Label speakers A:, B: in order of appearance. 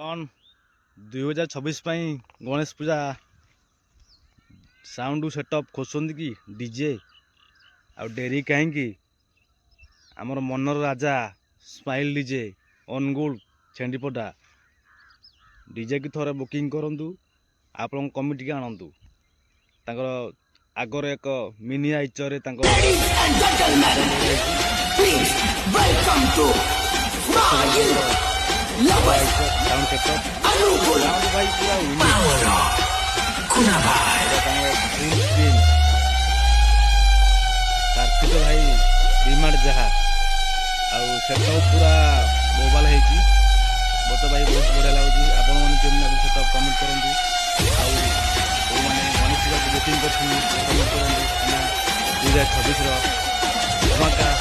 A: कौन 2026 गणेश पूजा sound setup खोजते कि डीजे आ डेरी कहीं आमर मनर राजा स्माइल डीजे अनुगुल छेंडीपड़ा डीजे की थोड़े बुकिंग करूँ आपण कमिटी के आणतु आगर एक मिनी आइचर कार्तिक भाई डिमांड जहा सेटअप पूरा मोबाइल है मत भाई बहुत बढ़िया लगे आपण मैंने केमी लगे सेटअप कमेंट करूँ गणेश पूजा बुकिंग कर 2026 धमाका